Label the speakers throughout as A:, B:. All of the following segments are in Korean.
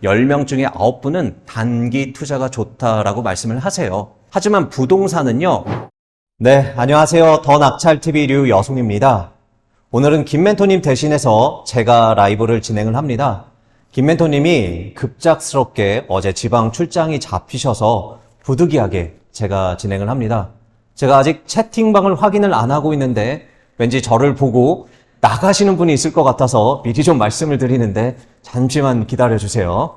A: 10명 중에 9분은 단기 투자가 좋다라고 말씀을 하세요. 하지만 부동산은요. 네, 안녕하세요. 더 낙찰TV 류여송입니다. 오늘은 김 멘토님 대신해서 제가 라이브를 진행을 합니다. 김 멘토님이 급작스럽게 어제 지방 출장이 잡히셔서 부득이하게 제가 진행을 합니다. 제가 아직 채팅방을 확인을 안 하고 있는데 왠지 저를 보고 나가시는 분이 있을 것 같아서 미리 좀 말씀을 드리는데 잠시만 기다려주세요.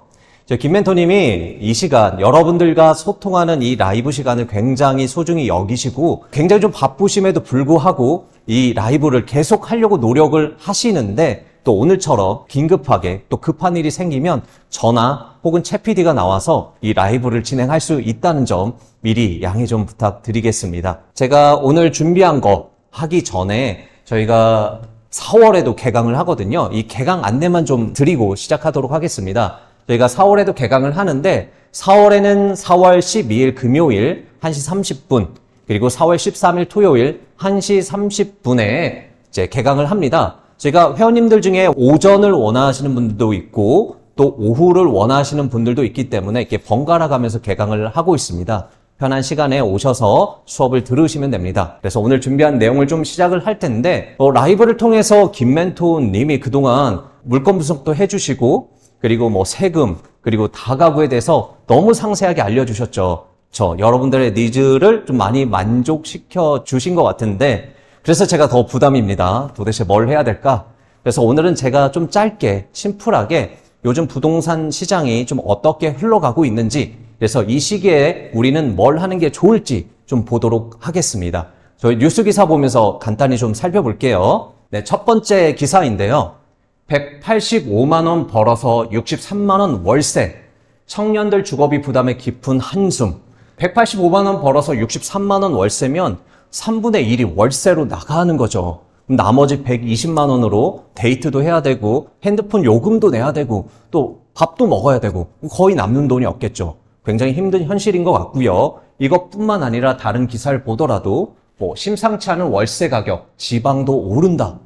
A: 김 멘토님이 이 시간 여러분들과 소통하는 이 라이브 시간을 굉장히 소중히 여기시고 굉장히 좀 바쁘심에도 불구하고 이 라이브를 계속 하려고 노력을 하시는데 또 오늘처럼 긴급하게 또 급한 일이 생기면 전화 혹은 채 PD가 나와서 이 라이브를 진행할 수 있다는 점 미리 양해 좀 부탁드리겠습니다. 제가 오늘 준비한 거 하기 전에 저희가 4월에도 개강을 하거든요. 이 개강 안내만 좀 드리고 시작하도록 하겠습니다. 저희가 4월에도 개강을 하는데 4월에는 4월 12일 금요일 1시 30분 그리고 4월 13일 토요일 1시 30분에 이제 개강을 합니다. 저희가 회원님들 중에 오전을 원하시는 분들도 있고 또 오후를 원하시는 분들도 있기 때문에 이렇게 번갈아 가면서 개강을 하고 있습니다. 편한 시간에 오셔서 수업을 들으시면 됩니다. 그래서 오늘 준비한 내용을 좀 시작을 할 텐데 라이브를 통해서 김 멘토님이 그동안 물건 분석도 해주시고 그리고 세금 그리고 다가구에 대해서 너무 상세하게 알려주셨죠. 여러분들의 니즈를 좀 많이 만족시켜 주신 것 같은데 그래서 제가 더 부담입니다. 도대체 뭘 해야 될까? 그래서 오늘은 제가 좀 짧게 심플하게 요즘 부동산 시장이 좀 어떻게 흘러가고 있는지 그래서 이 시기에 우리는 뭘 하는 게 좋을지 좀 보도록 하겠습니다. 저희 뉴스 기사 보면서 간단히 좀 살펴볼게요. 네, 첫 번째 기사인데요. 185만 원 벌어서 63만 원 월세. 청년들 주거비 부담에 깊은 한숨. 185만 원 벌어서 63만 원 월세면 3분의 1이 월세로 나가는 거죠. 나머지 120만 원으로 데이트도 해야 되고 핸드폰 요금도 내야 되고 또 밥도 먹어야 되고 거의 남는 돈이 없겠죠. 굉장히 힘든 현실인 것 같고요. 이것뿐만 아니라 다른 기사를 보더라도 심상치 않은 월세 가격, 지방도 오른다.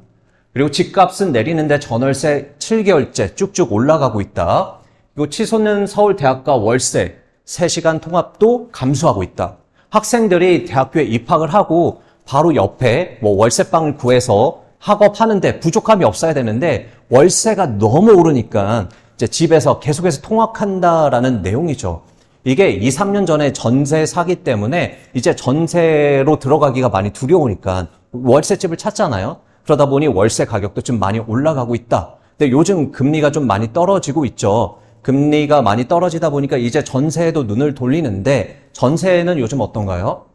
A: 그리고 집값은 내리는데 전월세 7개월째 쭉쭉 올라가고 있다. 그리고 치솟는 서울대학가 월세, 3시간 통합도 감소하고 있다. 학생들이 대학교에 입학을 하고 바로 옆에 월세방을 구해서 학업하는데 부족함이 없어야 되는데 월세가 너무 오르니까 이제 집에서 계속해서 통학한다라는 내용이죠. 이게 2, 3년 전에 전세 사기 때문에 이제 전세로 들어가기가 많이 두려우니까 월세집을 찾잖아요. 그러다 보니 월세 가격도 좀 많이 올라가고 있다. 근데 요즘 금리가 좀 많이 떨어지고 있죠. 금리가 많이 떨어지다 보니까 이제 전세에도 눈을 돌리는데 전세는 요즘 어떤가요?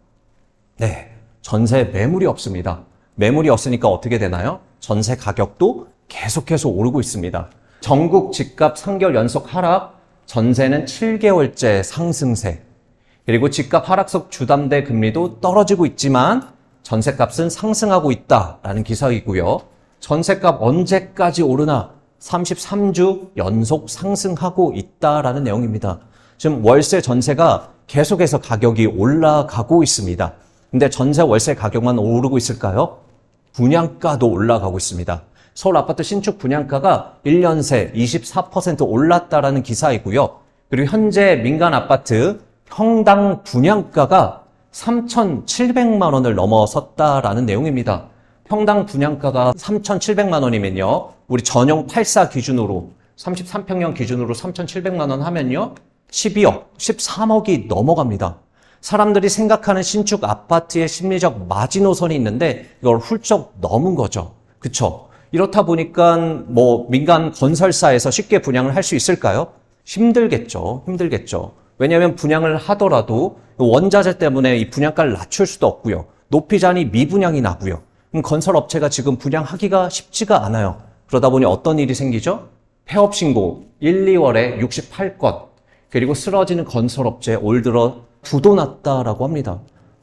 A: 네, 전세 매물이 없습니다. 매물이 없으니까 어떻게 되나요? 전세 가격도 계속해서 오르고 있습니다. 전국 집값 3개월 연속 하락, 전세는 7개월째 상승세. 그리고 집값 하락속 주담대 금리도 떨어지고 있지만 전세값은 상승하고 있다라는 기사이고요. 전세값 언제까지 오르나 33주 연속 상승하고 있다라는 내용입니다. 지금 월세 전세가 계속해서 가격이 올라가고 있습니다. 근데 전세 월세 가격만 오르고 있을까요? 분양가도 올라가고 있습니다. 서울 아파트 신축 분양가가 1년 새 24% 올랐다라는 기사이고요. 그리고 현재 민간 아파트 평당 분양가가 3,700만 원을 넘어섰다라는 내용입니다. 평당 분양가가 3,700만 원이면요. 우리 전용 84 기준으로 33평형 기준으로 3,700만 원 하면요. 12억, 13억이 넘어갑니다. 사람들이 생각하는 신축 아파트의 심리적 마지노선이 있는데 이걸 훌쩍 넘은 거죠. 그쵸? 이렇다 보니까 민간 건설사에서 쉽게 분양을 할 수 있을까요? 힘들겠죠. 왜냐하면 분양을 하더라도 원자재 때문에 이 분양가를 낮출 수도 없고요. 높이자니 미분양이 나고요. 그럼 건설업체가 지금 분양하기가 쉽지가 않아요. 그러다 보니 어떤 일이 생기죠? 폐업 신고 1, 2월에 68건 그리고 쓰러지는 건설업체 올 들어 부도 났다라고 합니다.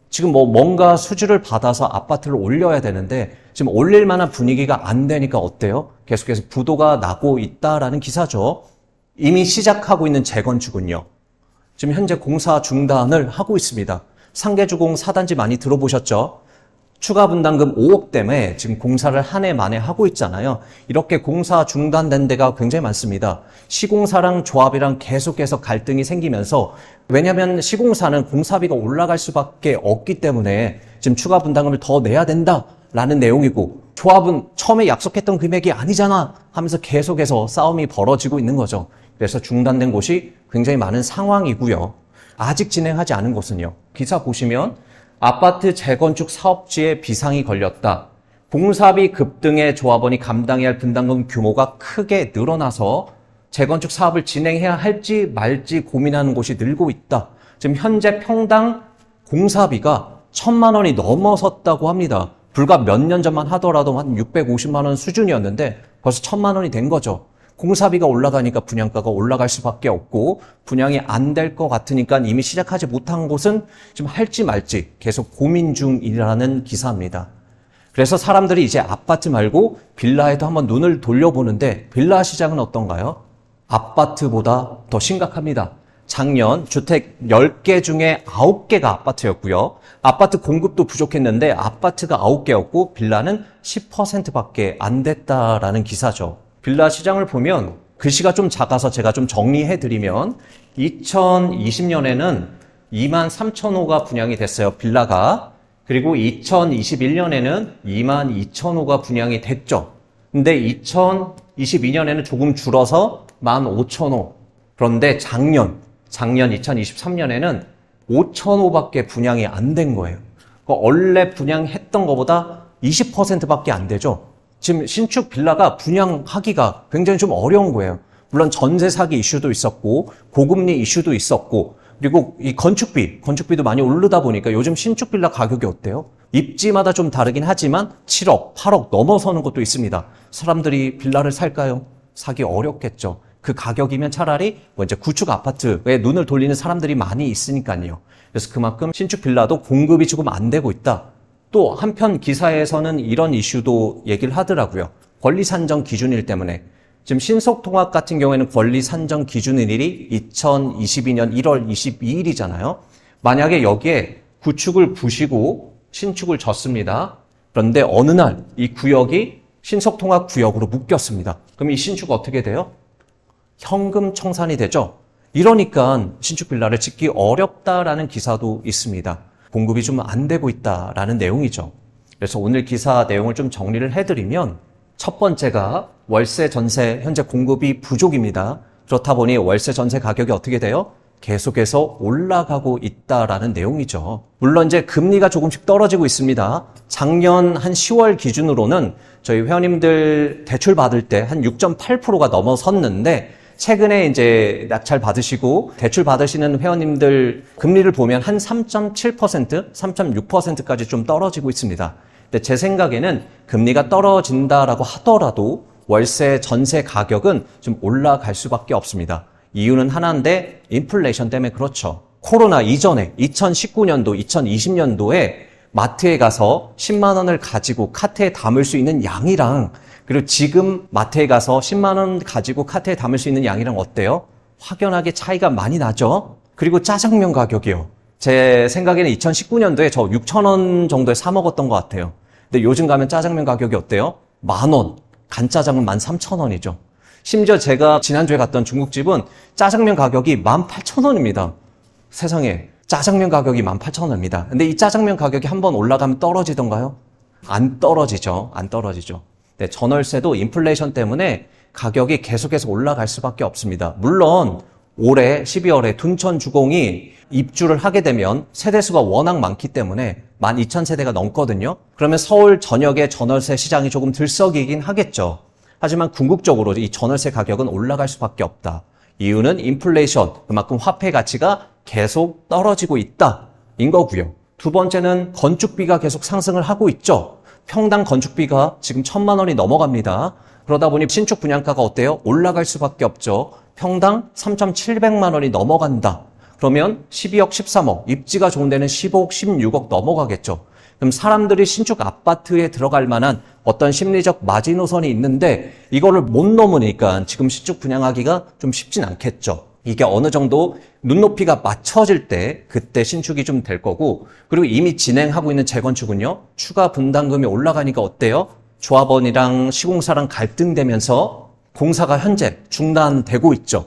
A: 지금 뭔가 수주를 받아서 아파트를 올려야 되는데 지금 올릴 만한 분위기가 안 되니까 어때요? 계속해서 부도가 나고 있다라는 기사죠. 이미 시작하고 있는 재건축은요. 지금 현재 공사 중단을 하고 있습니다. 상계주공 4단지 많이 들어보셨죠? 추가 분담금 5억 때문에 지금 공사를 한 해 만에 하고 있잖아요. 이렇게 공사 중단된 데가 굉장히 많습니다. 시공사랑 조합이랑 계속해서 갈등이 생기면서, 왜냐하면 시공사는 공사비가 올라갈 수밖에 없기 때문에 지금 추가 분담금을 더 내야 된다라는 내용이고, 조합은 처음에 약속했던 금액이 아니잖아 하면서 계속해서 싸움이 벌어지고 있는 거죠. 그래서 중단된 곳이 굉장히 많은 상황이고요. 아직 진행하지 않은 곳은요. 기사 보시면 아파트 재건축 사업지에 비상이 걸렸다. 공사비 급등의 조합원이 감당해야 할 분담금 규모가 크게 늘어나서 재건축 사업을 진행해야 할지 말지 고민하는 곳이 늘고 있다. 지금 현재 평당 공사비가 1,000만 원이 넘어섰다고 합니다. 불과 몇 년 전만 하더라도 한 650만 원 수준이었는데 벌써 1,000만 원이 된 거죠. 공사비가 올라가니까 분양가가 올라갈 수밖에 없고, 분양이 안 될 것 같으니까 이미 시작하지 못한 곳은 지금 할지 말지 계속 고민 중이라는 기사입니다. 그래서 사람들이 이제 아파트 말고 빌라에도 한번 눈을 돌려보는데, 빌라 시장은 어떤가요? 아파트보다 더 심각합니다. 작년 주택 10개 중에 9개가 아파트였고요. 아파트 공급도 부족했는데 아파트가 9개였고 빌라는 10%밖에 안 됐다라는 기사죠. 빌라 시장을 보면 글씨가 좀 작아서 제가 좀 정리해드리면, 2020년에는 23,000호가 분양이 됐어요, 빌라가. 그리고 2021년에는 22,000호가 분양이 됐죠. 근데 2022년에는 조금 줄어서 15,000호. 그런데 작년 2023년에는 5,000호밖에 분양이 안 된 거예요. 원래 분양했던 것보다 20%밖에 안 되죠. 지금 신축 빌라가 분양하기가 굉장히 좀 어려운 거예요. 물론 전세 사기 이슈도 있었고, 고금리 이슈도 있었고, 그리고 이 건축비도 많이 오르다 보니까 요즘 신축 빌라 가격이 어때요? 입지마다 좀 다르긴 하지만 7억, 8억 넘어서는 것도 있습니다. 사람들이 빌라를 살까요? 사기 어렵겠죠. 그 가격이면 차라리 이제 구축 아파트에 눈을 돌리는 사람들이 많이 있으니까요. 그래서 그만큼 신축 빌라도 공급이 조금 안 되고 있다. 또 한편 기사에서는 이런 이슈도 얘기를 하더라고요. 권리 산정 기준일 때문에. 지금 신속통합 같은 경우에는 권리 산정 기준일이 2022년 1월 22일이잖아요. 만약에 여기에 구축을 부시고 신축을 졌습니다. 그런데 어느 날 이 구역이 신속통합 구역으로 묶였습니다. 그럼 이 신축 어떻게 돼요? 현금 청산이 되죠. 이러니까 신축 빌라를 짓기 어렵다라는 기사도 있습니다. 공급이 좀 안 되고 있다라는 내용이죠. 그래서 오늘 기사 내용을 좀 정리를 해드리면, 첫 번째가 월세 전세 현재 공급이 부족입니다. 그렇다 보니 월세 전세 가격이 어떻게 돼요? 계속해서 올라가고 있다라는 내용이죠. 물론 이제 금리가 조금씩 떨어지고 있습니다. 작년 한 10월 기준으로는 저희 회원님들 대출 받을 때 한 6.8%가 넘어섰는데, 최근에 이제 낙찰 받으시고 대출 받으시는 회원님들 금리를 보면 한 3.7%, 3.6%까지 좀 떨어지고 있습니다. 근데 제 생각에는 금리가 떨어진다라고 하더라도 월세 전세 가격은 좀 올라갈 수밖에 없습니다. 이유는 하나인데 인플레이션 때문에 그렇죠. 코로나 이전에 2019년도, 2020년도에 마트에 가서 10만 원을 가지고 카트에 담을 수 있는 양이랑, 그리고 지금 마트에 가서 10만 원 가지고 카트에 담을 수 있는 양이랑 어때요? 확연하게 차이가 많이 나죠? 그리고 짜장면 가격이요. 제 생각에는 2019년도에 저 6,000원 정도에 사 먹었던 것 같아요. 근데 요즘 가면 짜장면 가격이 어때요? 10,000원. 간짜장은 13,000원이죠. 심지어 제가 지난주에 갔던 중국집은 짜장면 가격이 18,000원입니다. 세상에, 짜장면 가격이 18,000원입니다. 근데 이 짜장면 가격이 한번 올라가면 떨어지던가요? 안 떨어지죠. 안 떨어지죠. 네, 전월세도 인플레이션 때문에 가격이 계속해서 올라갈 수밖에 없습니다. 물론 올해 12월에 둔천주공이 입주를 하게 되면 세대수가 워낙 많기 때문에 12,000세대가 넘거든요. 그러면 서울 전역의 전월세 시장이 조금 들썩이긴 하겠죠. 하지만 궁극적으로 이 전월세 가격은 올라갈 수밖에 없다. 이유는 인플레이션, 그만큼 화폐 가치가 계속 떨어지고 있다인 거고요. 두 번째는 건축비가 계속 상승을 하고 있죠. 평당 건축비가 지금 1,000만 원이 넘어갑니다. 그러다 보니 신축 분양가가 어때요? 올라갈 수밖에 없죠. 평당 3,700만 원이 넘어간다. 그러면 12억, 13억, 입지가 좋은 데는 15억, 16억 넘어가겠죠. 그럼 사람들이 신축 아파트에 들어갈 만한 어떤 심리적 마지노선이 있는데 이거를 못 넘으니까 지금 신축 분양하기가 좀 쉽진 않겠죠. 이게 어느 정도 눈높이가 맞춰질 때 그때 신축이 좀 될 거고, 그리고 이미 진행하고 있는 재건축은요, 추가 분담금이 올라가니까 어때요? 조합원이랑 시공사랑 갈등되면서 공사가 현재 중단되고 있죠.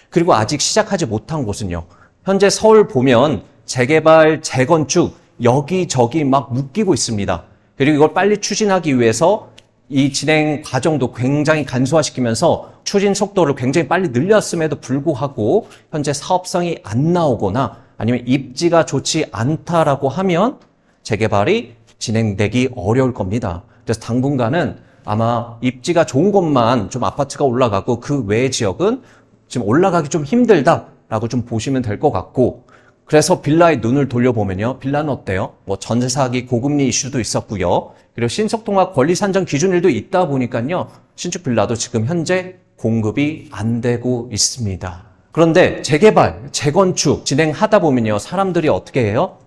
A: 그리고 아직 시작하지 못한 곳은요, 현재 서울 보면 재개발, 재건축 여기저기 막 묶이고 있습니다. 그리고 이걸 빨리 추진하기 위해서 이 진행 과정도 굉장히 간소화시키면서 추진 속도를 굉장히 빨리 늘렸음에도 불구하고 현재 사업성이 안 나오거나 아니면 입지가 좋지 않다라고 하면 재개발이 진행되기 어려울 겁니다. 그래서 당분간은 아마 입지가 좋은 곳만 좀 아파트가 올라가고 그 외의 지역은 지금 올라가기 좀 힘들다라고 좀 보시면 될 것 같고, 그래서 빌라의 눈을 돌려보면요. 빌라는 어때요? 뭐 전세 사기 고금리 이슈도 있었고요. 그리고 신속통합 권리 산정 기준일도 있다 보니까요. 신축 빌라도 지금 현재 공급이 안 되고 있습니다. 그런데 재개발, 재건축 진행하다 보면요. 사람들이 어떻게 해요?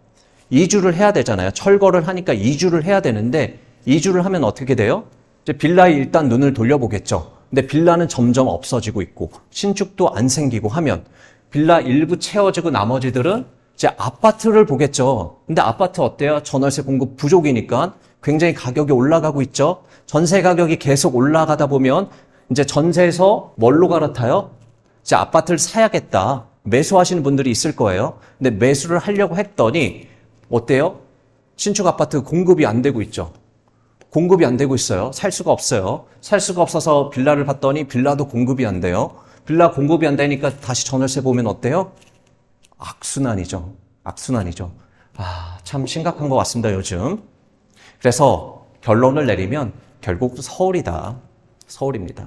A: 이주를 해야 되잖아요. 철거를 하니까 이주를 해야 되는데 이주를 하면 어떻게 돼요? 이제 빌라에 일단 눈을 돌려보겠죠. 근데 빌라는 점점 없어지고 있고 신축도 안 생기고 하면 빌라 일부 채워지고 나머지들은 이제 아파트를 보겠죠. 근데 아파트 어때요? 전월세 공급 부족이니까 굉장히 가격이 올라가고 있죠. 전세 가격이 계속 올라가다 보면 이제 전세에서 뭘로 갈아타요? 이제 아파트를 사야겠다. 매수하시는 분들이 있을 거예요. 근데 매수를 하려고 했더니 어때요? 신축 아파트 공급이 안 되고 있죠. 공급이 안 되고 있어요. 살 수가 없어요. 살 수가 없어서 빌라를 봤더니 빌라도 공급이 안 돼요. 빌라 공급이 안 되니까 다시 전월세 보면 어때요? 악순환이죠. 악순환이죠. 참 심각한 것 같습니다, 요즘. 그래서 결론을 내리면 결국 서울이다. 서울입니다.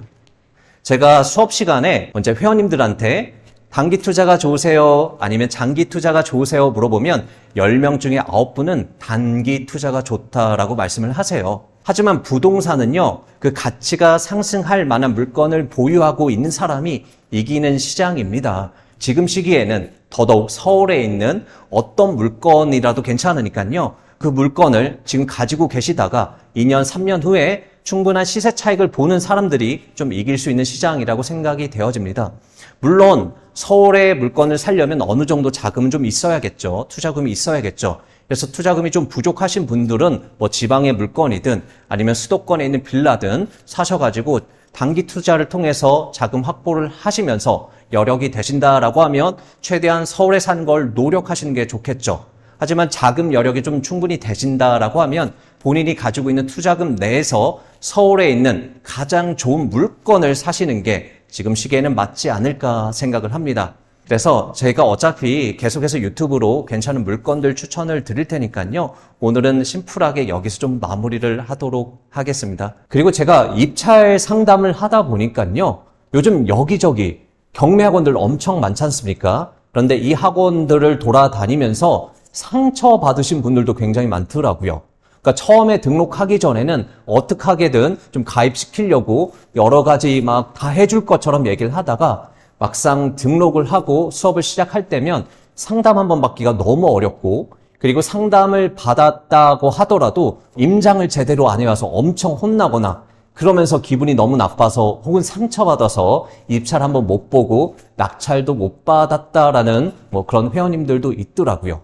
A: 제가 수업 시간에 이제 회원님들한테 단기 투자가 좋으세요? 아니면 장기 투자가 좋으세요? 물어보면 10명 중에 9분은 단기 투자가 좋다라고 말씀을 하세요. 하지만 부동산은요, 그 가치가 상승할 만한 물건을 보유하고 있는 사람이 이기는 시장입니다. 지금 시기에는 더더욱 서울에 있는 어떤 물건이라도 괜찮으니까요. 그 물건을 지금 가지고 계시다가 2년, 3년 후에 충분한 시세 차익을 보는 사람들이 좀 이길 수 있는 시장이라고 생각이 되어집니다. 물론 서울의 물건을 사려면 어느 정도 자금은 좀 있어야겠죠. 투자금이 있어야겠죠. 그래서 투자금이 좀 부족하신 분들은 뭐 지방의 물건이든 아니면 수도권에 있는 빌라든 사셔가지고 단기 투자를 통해서 자금 확보를 하시면서 여력이 되신다라고 하면 최대한 서울에 사는 걸 노력하시는 게 좋겠죠. 하지만 자금 여력이 좀 충분히 되신다라고 하면 본인이 가지고 있는 투자금 내에서 서울에 있는 가장 좋은 물건을 사시는 게 지금 시기에는 맞지 않을까 생각을 합니다. 그래서 제가 어차피 계속해서 유튜브로 괜찮은 물건들 추천을 드릴 테니까요. 오늘은 심플하게 여기서 좀 마무리를 하도록 하겠습니다. 그리고 제가 입찰 상담을 하다 보니까요. 요즘 여기저기 경매학원들 엄청 많지 않습니까? 그런데 이 학원들을 돌아다니면서 상처받으신 분들도 굉장히 많더라고요. 그러니까 처음에 등록하기 전에는 어떻게 하게든 좀 가입시키려고 여러 가지 막 다 해줄 것처럼 얘기를 하다가 막상 등록을 하고 수업을 시작할 때면 상담 한번 받기가 너무 어렵고, 그리고 상담을 받았다고 하더라도 임장을 제대로 안 해와서 엄청 혼나거나 그러면서 기분이 너무 나빠서 혹은 상처받아서 입찰 한번 못 보고 낙찰도 못 받았다라는 뭐 그런 회원님들도 있더라고요.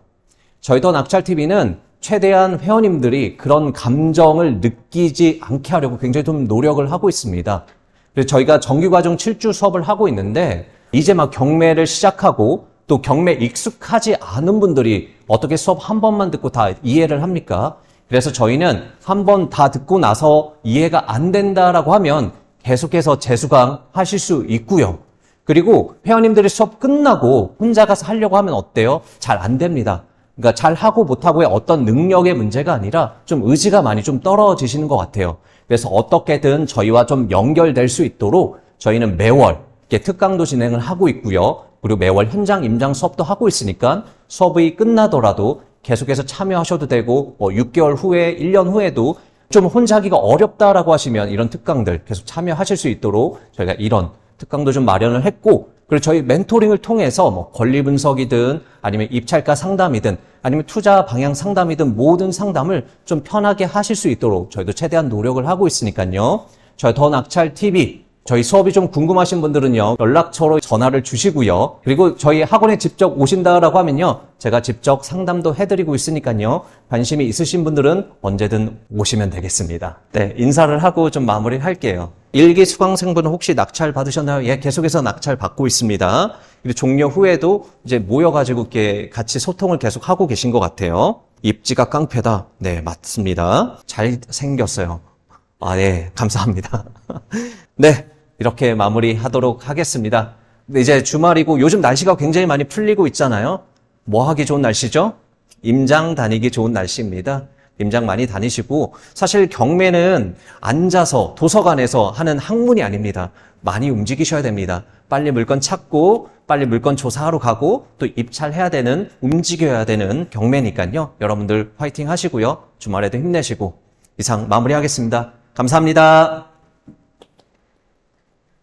A: 저희 더 낙찰TV는 최대한 회원님들이 그런 감정을 느끼지 않게 하려고 굉장히 좀 노력을 하고 있습니다. 그래서 저희가 정규과정 7주 수업을 하고 있는데 이제 막 경매를 시작하고 또 경매 익숙하지 않은 분들이 어떻게 수업 한 번만 듣고 다 이해를 합니까? 그래서 저희는 한 번 다 듣고 나서 이해가 안 된다라고 하면 계속해서 재수강 하실 수 있고요. 그리고 회원님들이 수업 끝나고 혼자 가서 하려고 하면 어때요? 잘 안 됩니다. 그러니까 잘하고 못하고의 어떤 능력의 문제가 아니라 좀 의지가 많이 좀 떨어지시는 것 같아요. 그래서 어떻게든 저희와 좀 연결될 수 있도록 저희는 매월 이렇게 특강도 진행을 하고 있고요. 그리고 매월 현장 임장 수업도 하고 있으니까 수업이 끝나더라도 계속해서 참여하셔도 되고, 6개월 후에, 1년 후에도 좀 혼자 하기가 어렵다라고 하시면 이런 특강들 계속 참여하실 수 있도록 저희가 이런 특강도 좀 마련을 했고, 그리고 저희 멘토링을 통해서 뭐 권리 분석이든 아니면 입찰가 상담이든 아니면 투자 방향 상담이든 모든 상담을 좀 편하게 하실 수 있도록 저희도 최대한 노력을 하고 있으니까요. 저희 더 낙찰 TV 저희 수업이 좀 궁금하신 분들은요, 연락처로 전화를 주시고요. 그리고 저희 학원에 직접 오신다라고 하면요, 제가 직접 상담도 해드리고 있으니까요, 관심이 있으신 분들은 언제든 오시면 되겠습니다. 네, 인사를 하고 좀 마무리를 할게요. 일기 수강생분은 혹시 낙찰 받으셨나요? 예, 계속해서 낙찰 받고 있습니다. 그리고 종료 후에도 이제 모여가지고 이렇게 같이 소통을 계속 하고 계신 것 같아요. 입지가 깡패다. 네, 맞습니다. 잘 생겼어요. 아, 네, 감사합니다. 네, 이렇게 마무리하도록 하겠습니다. 근데 이제 주말이고 요즘 날씨가 굉장히 많이 풀리고 있잖아요. 뭐 하기 좋은 날씨죠? 임장 다니기 좋은 날씨입니다. 임장 많이 다니시고, 사실 경매는 앉아서 도서관에서 하는 학문이 아닙니다. 많이 움직이셔야 됩니다. 빨리 물건 찾고, 빨리 물건 조사하러 가고, 또 입찰해야 되는, 움직여야 되는 경매니까요. 여러분들 화이팅 하시고요. 주말에도 힘내시고, 이상 마무리하겠습니다. 감사합니다.